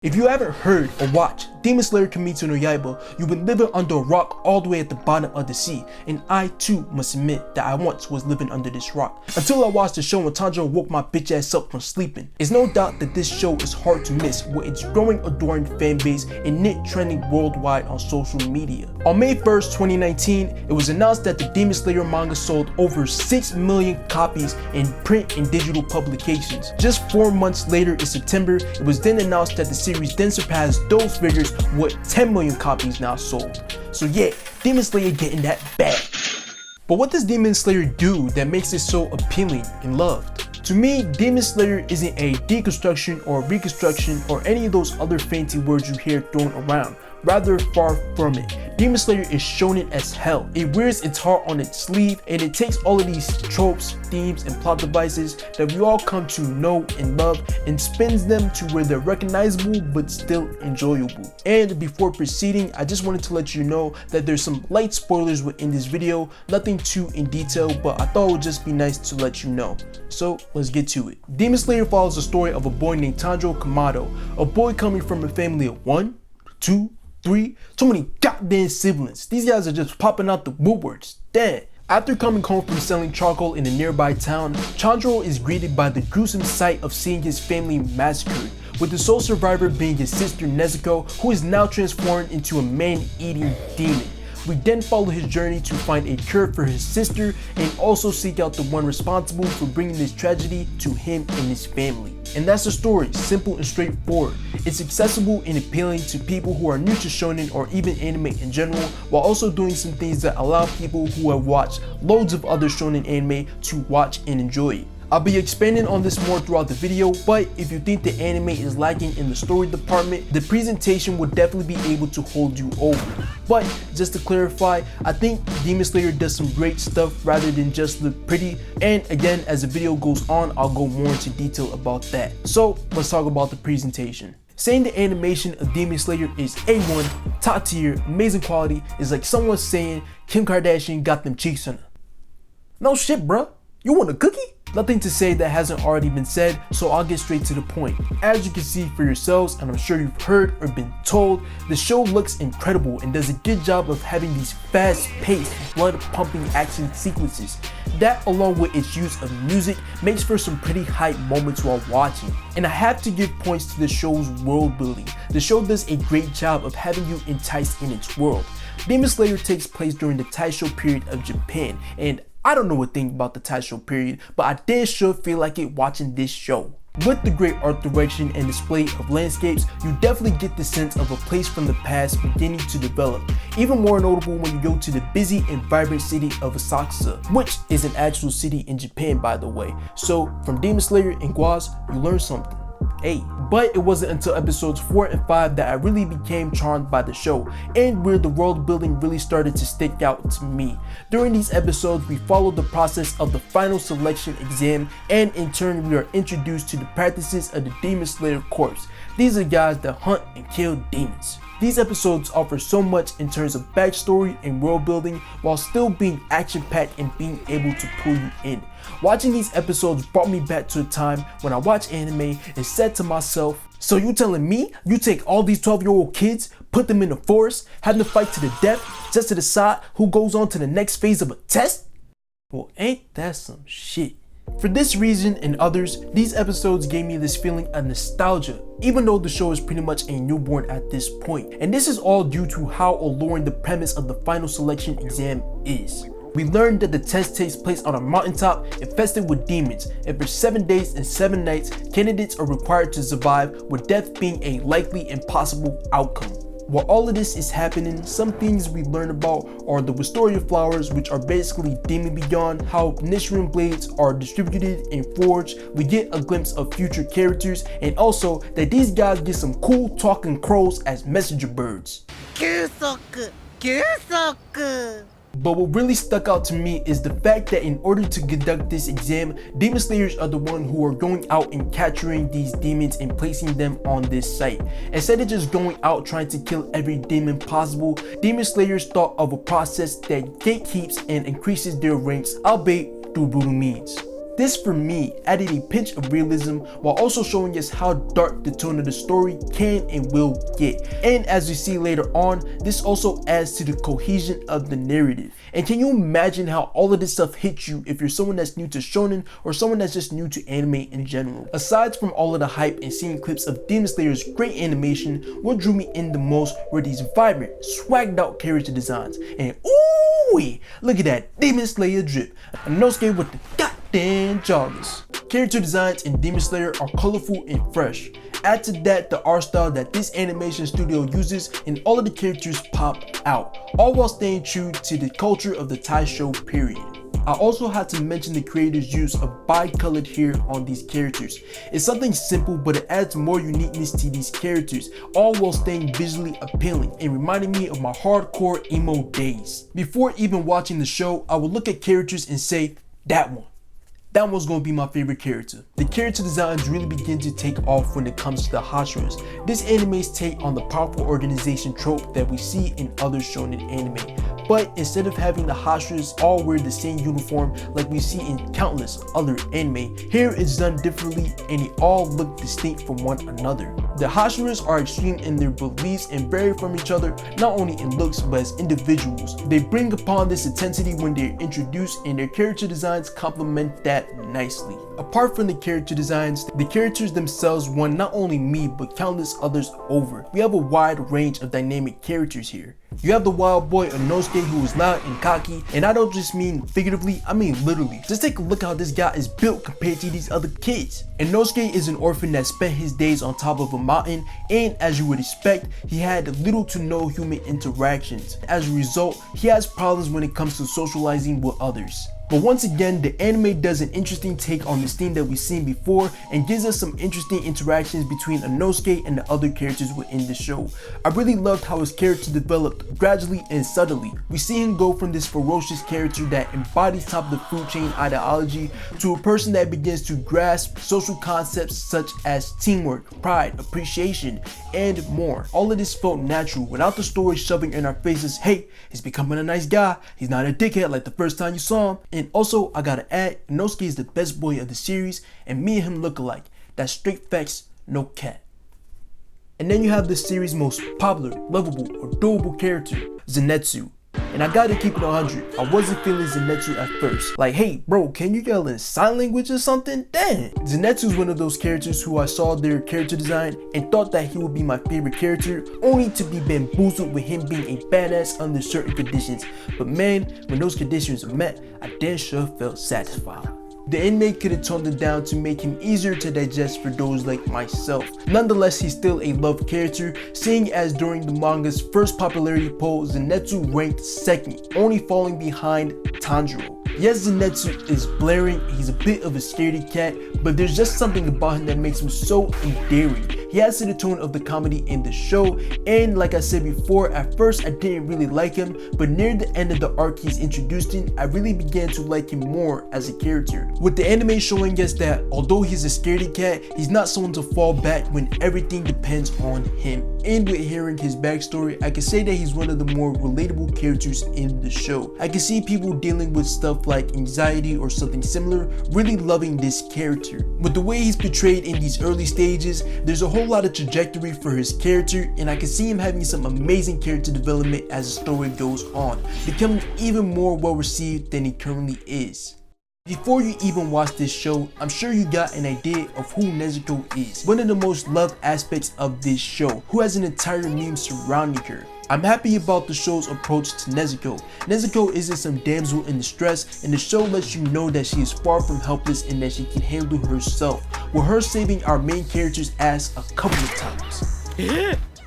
If you haven't heard or watched Demon Slayer Kimetsu no Yaiba, you've been living under a rock all the way at the bottom of the sea, and I too must admit that I once was living under this rock. Until I watched the show when Tanjiro woke my bitch ass up from sleeping. It's no doubt that this show is hard to miss with its growing adoring fan base and it trending worldwide on social media. On May 1st, 2019, it was announced that the Demon Slayer manga sold over 6 million copies in print and digital publications. Just 4 months later in September, it was then announced that the series then surpassed those figures with 10 million copies now sold. So yeah, Demon Slayer getting that bag. But what does Demon Slayer do that makes it so appealing and loved? To me, Demon Slayer isn't a deconstruction or reconstruction or any of those other fancy words you hear thrown around. Rather, far from it. Demon Slayer is shonen as hell. It wears its heart on its sleeve and it takes all of these tropes, themes, and plot devices that we all come to know and love and spins them to where they're recognizable but still enjoyable. And before proceeding, I just wanted to let you know that there's some light spoilers within this video, nothing too in detail, but I thought it would just be nice to let you know. So let's get to it. Demon Slayer follows the story of a boy named Tanjiro Kamado, a boy coming from a family of 1, 2, 3, too many goddamn siblings. These guys are just popping out the woodworks. Damn. After coming home from selling charcoal in a nearby town, Tanjiro is greeted by the gruesome sight of seeing his family massacred, with the sole survivor being his sister Nezuko, who is now transformed into a man-eating demon. We then follow his journey to find a cure for his sister and also seek out the one responsible for bringing this tragedy to him and his family. And that's the story, simple and straightforward. It's accessible and appealing to people who are new to shonen or even anime in general, while also doing some things that allow people who have watched loads of other shonen anime to watch and enjoy it. I'll be expanding on this more throughout the video, but if you think the anime is lacking in the story department, the presentation will definitely be able to hold you over. But just to clarify, I think Demon Slayer does some great stuff rather than just look pretty, and again, as the video goes on, I'll go more into detail about that. So let's talk about the presentation. Saying the animation of Demon Slayer is A1, top tier, amazing quality is like someone saying Kim Kardashian got them cheeks on her. No shit, bruh. You want a cookie? Nothing to say that hasn't already been said, so I'll get straight to the point. As you can see for yourselves, and I'm sure you've heard or been told, the show looks incredible and does a good job of having these fast-paced, blood-pumping action sequences. That, along with its use of music, makes for some pretty hype moments while watching. And I have to give points to the show's world building. The show does a great job of having you enticed in its world. Demon Slayer takes place during the Taisho period of Japan, and I don't know a thing about the Taisho period, but I damn sure feel like it watching this show. With the great art direction and display of landscapes, you definitely get the sense of a place from the past beginning to develop. Even more notable when you go to the busy and vibrant city of Asakusa, which is an actual city in Japan, by the way. So from Demon Slayer and Guaz, you learn something. Hey, but it wasn't until episodes 4 and 5 that I really became charmed by the show and where the world building really started to stick out to me. During these episodes, we followed the process of the final selection exam, and in turn we are introduced to the practices of the Demon Slayer Corps. These are guys that hunt and kill demons. These episodes offer so much in terms of backstory and world building while still being action-packed and being able to pull you in. Watching these episodes brought me back to a time when I watched anime and said to myself, so you telling me you take all these 12-year-old kids, put them in the forest, have them fight to the death just to decide who goes on to the next phase of a test? Well, ain't that some shit? For this reason and others, these episodes gave me this feeling of nostalgia, even though the show is pretty much a newborn at this point. And this is all due to how alluring the premise of the final selection exam is. We learned that the test takes place on a mountaintop infested with demons, and for 7 days and 7 nights, candidates are required to survive, with death being a likely and possible outcome. While all of this is happening, some things we learn about are the Wisteria flowers, which are basically demon beyond, how Nichiren blades are distributed and forged, we get a glimpse of future characters, and also that these guys get some cool talking crows as messenger birds. But what really stuck out to me is the fact that in order to conduct this exam, Demon Slayers are the ones who are going out and capturing these demons and placing them on this site. Instead of just going out trying to kill every demon possible, Demon Slayers thought of a process that gatekeeps and increases their ranks, albeit through brutal means. This for me added a pinch of realism while also showing us how dark the tone of the story can and will get. And as we see later on, this also adds to the cohesion of the narrative. And can you imagine how all of this stuff hits you if you're someone that's new to shonen or someone that's just new to anime in general? Aside from all of the hype and seeing clips of Demon Slayer's great animation, what drew me in the most were these vibrant, swagged out character designs. And ooh, look at that Demon Slayer drip. Inosuke with the goddamn joggers. Character designs in Demon Slayer are colorful and fresh. Add to that the art style that this animation studio uses, and all of the characters pop out, all while staying true to the culture of the Taisho period. I also had to mention the creators' use of bi-colored hair on these characters. It's something simple, but it adds more uniqueness to these characters, all while staying visually appealing and reminding me of my hardcore emo days. Before even watching the show, I would look at characters and say, that one's gonna be my favorite character. The character designs really begin to take off when it comes to the Hashiras. This anime's take on the powerful organization trope that we see in other shonen anime. But instead of having the Hashiras all wear the same uniform like we see in countless other anime, here it's done differently and they all look distinct from one another. The Hashiras are extreme in their beliefs and vary from each other, not only in looks but as individuals. They bring upon this intensity when they're introduced, and their character designs complement that nicely. Apart from the character designs, the characters themselves won not only me but countless others over. We have a wide range of dynamic characters here. You have the wild boy Inosuke, who is loud and cocky, and I don't just mean figuratively, I mean literally. Just take a look how this guy is built compared to these other kids. Inosuke is an orphan that spent his days on top of a mountain, and as you would expect, he had little to no human interactions. As a result, he has problems when it comes to socializing with others. But once again, the anime does an interesting take on this theme that we've seen before and gives us some interesting interactions between Inosuke and the other characters within the show. I really loved how his character developed gradually and subtly. We see him go from this ferocious character that embodies top of the food chain ideology to a person that begins to grasp social concepts such as teamwork, pride, appreciation, and more. All of this felt natural without the story shoving in our faces, hey, he's becoming a nice guy, he's not a dickhead like the first time you saw him. And also, I gotta add, Inosuke is the best boy of the series, and me and him look alike. That's straight facts, no cat. And then you have the series' most popular, lovable, adorable character, Zenitsu. And I gotta keep it 100, I wasn't feeling Zenitsu at first. Like, hey bro, can you yell in sign language or something? Damn! Zenitsu's one of those characters who I saw their character design and thought that he would be my favorite character, only to be bamboozled with him being a badass under certain conditions. But man, when those conditions are met, I damn sure felt satisfied. The anime could have toned it down to make him easier to digest for those like myself. Nonetheless, he's still a loved character, seeing as during the manga's first popularity poll, Zenitsu ranked second, only falling behind Tanjiro. Yes, Zenitsu is blaring, he's a bit of a scaredy cat, but there's just something about him that makes him so endearing. He adds to the tone of the comedy in the show, and like I said before, at first I didn't really like him, but near the end of the arc he's introduced in, I really began to like him more as a character. With the anime showing us that although he's a scaredy cat, he's not someone to fall back when everything depends on him. And with hearing his backstory, I can say that he's one of the more relatable characters in the show. I can see people dealing with stuff like anxiety or something similar really loving this character. With the way he's portrayed in these early stages, there's a whole lot of trajectory for his character, and I can see him having some amazing character development as the story goes on, becoming even more well received than he currently is. Before you even watch this show, I'm sure you got an idea of who Nezuko is, one of the most loved aspects of this show, who has an entire meme surrounding her. I'm happy about the show's approach to Nezuko. Nezuko isn't some damsel in distress, and the show lets you know that she is far from helpless and that she can handle herself, with her saving our main character's ass a couple of times.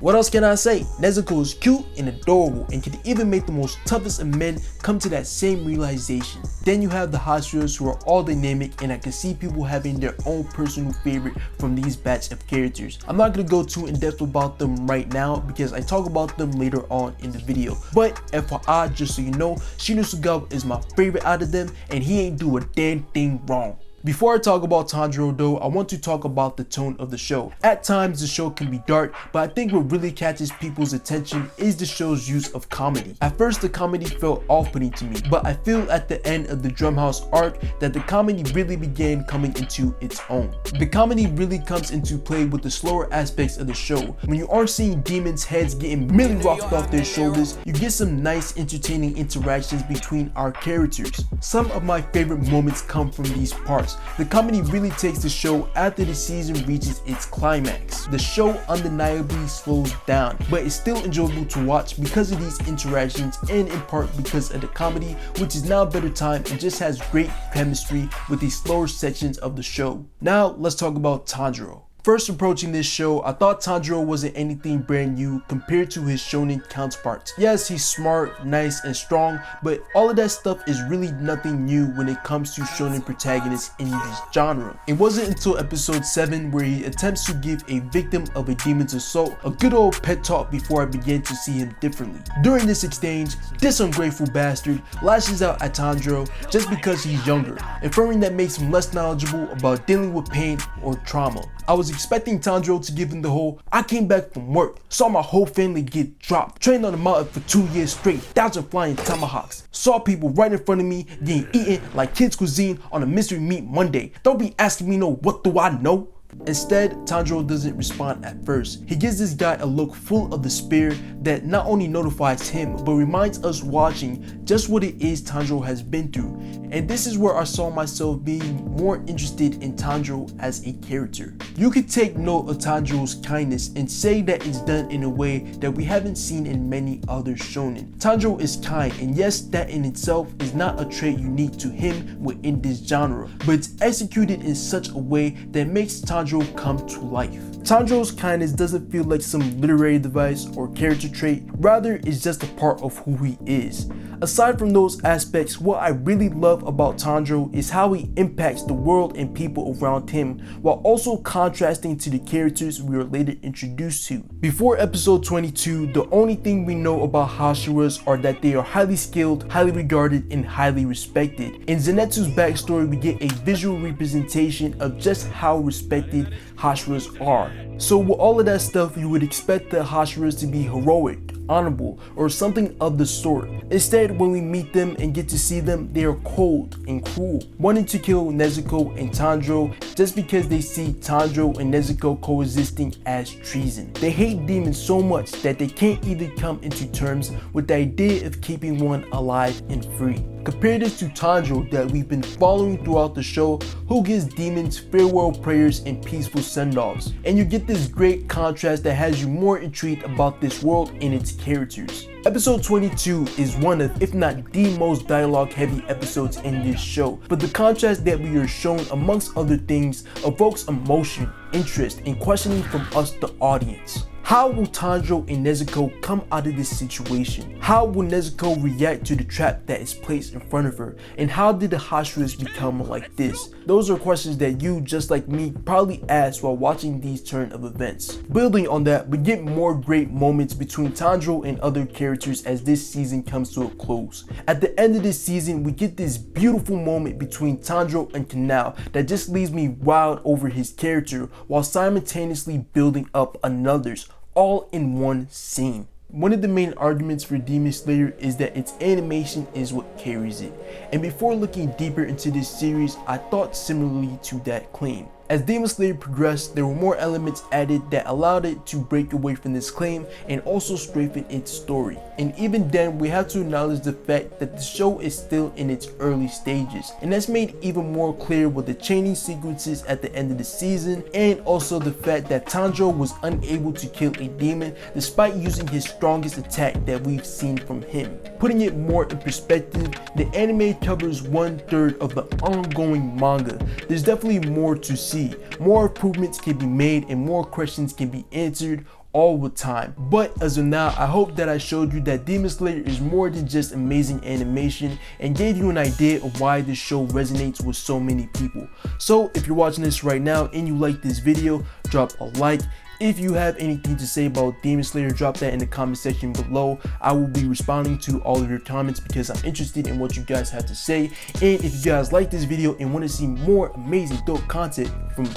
What else can I say? Nezuko is cute and adorable and can even make the most toughest of men come to that same realization. Then you have the Hashiras, who are all dynamic, and I can see people having their own personal favorite from these batch of characters. I'm not going to go too in depth about them right now because I talk about them later on in the video. But FYI, just so you know, Shinosugawa is my favorite out of them, and he ain't do a damn thing wrong. Before I talk about Tanjiro though, I want to talk about the tone of the show. At times the show can be dark, but I think what really catches people's attention is the show's use of comedy. At first the comedy felt off-putting to me, but I feel at the end of the Drumhouse arc that the comedy really began coming into its own. The comedy really comes into play with the slower aspects of the show. When you aren't seeing demons' heads getting really rocked off their shoulders, you get some nice entertaining interactions between our characters. Some of my favorite moments come from these parts. The comedy really takes the show after the season reaches its climax. The show undeniably slows down, but it's still enjoyable to watch because of these interactions and in part because of the comedy, which is now better timed and just has great chemistry with the slower sections of the show. Now let's talk about Tanjiro. First approaching this show, I thought Tanjiro wasn't anything brand new compared to his shonen counterparts. Yes, he's smart, nice, and strong, but all of that stuff is really nothing new when it comes to shonen protagonists in this genre. It wasn't until episode 7 where he attempts to give a victim of a demon's assault a good old pet talk before I began to see him differently. During this exchange, this ungrateful bastard lashes out at Tanjiro just because he's younger, inferring that makes him less knowledgeable about dealing with pain or trauma. I was expecting Tanjiro to give him the whole, I came back from work, saw my whole family get dropped, trained on the mountain for 2 years straight, dodging flying tomahawks, saw people right in front of me getting eaten like kids' cuisine on a mystery meat Monday. Don't be asking me no what do I know? Instead, Tanjiro doesn't respond at first. He gives this guy a look full of despair that not only notifies him, but reminds us watching just what it is Tanjiro has been through. And this is where I saw myself being more interested in Tanjiro as a character. You could take note of Tanjiro's kindness and say that it's done in a way that we haven't seen in many other shonen. Tanjiro is kind, and yes, that in itself is not a trait unique to him within this genre, but it's executed in such a way that makes Tanjiro come to life. Tanjiro's kindness doesn't feel like some literary device or character trait, rather it's just a part of who he is. Aside from those aspects, what I really love about Tanjiro is how he impacts the world and people around him, while also contrasting to the characters we are later introduced to. Before episode 22, the only thing we know about Hashiras are that they are highly skilled, highly regarded, and highly respected. In Zenitsu's backstory, we get a visual representation of just how respected Hashiras are. So with all of that stuff, you would expect the Hashiras to be heroic, honorable, or something of the sort. Instead, when we meet them and get to see them, they are cold and cruel, wanting to kill Nezuko and Tanjiro just because they see Tanjiro and Nezuko coexisting as treason. They hate demons so much that they can't even come into terms with the idea of keeping one alive and free. Compare this to Tanjiro that we've been following throughout the show, who gives demons farewell prayers and peaceful send-offs, and you get this great contrast that has you more intrigued about this world and its characters. Episode 22 is one of, if not the most dialogue heavy episodes in this show, but the contrast that we are shown amongst other things evokes emotion, interest, and questioning from us the audience. How will Tanjiro and Nezuko come out of this situation? How will Nezuko react to the trap that is placed in front of her? And how did the Hashiras become like this? Those are questions that you, just like me, probably asked while watching these turn of events. Building on that, we get more great moments between Tanjiro and other characters as this season comes to a close. At the end of this season, we get this beautiful moment between Tanjiro and Kanao that just leaves me wild over his character while simultaneously building up another's, all in one scene. One of the main arguments for Demon Slayer is that its animation is what carries it. And before looking deeper into this series, I thought similarly to that claim. As Demon Slayer progressed, there were more elements added that allowed it to break away from this claim and also strengthen its story. And even then, we have to acknowledge the fact that the show is still in its early stages, and that's made even more clear with the chaining sequences at the end of the season, and also the fact that Tanjiro was unable to kill a demon despite using his strongest attack that we've seen from him. Putting it more in perspective, the anime covers 1/3 of the ongoing manga. There's definitely more to see. More improvements can be made and more questions can be answered all the time. But as of now, I hope that I showed you that Demon Slayer is more than just amazing animation and gave you an idea of why this show resonates with so many people. So if you're watching this right now and you like this video, drop a like. If you have anything to say about Demon Slayer, drop that in the comment section below. I will be responding to all of your comments because I'm interested in what you guys have to say. And if you guys like this video and want to see more amazing dope content from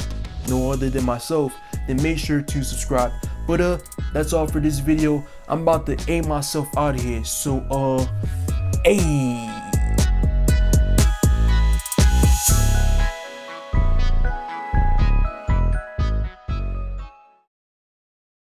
no other than myself, then make sure to subscribe. But that's all for this video. I'm about to aim myself out of here, so hey.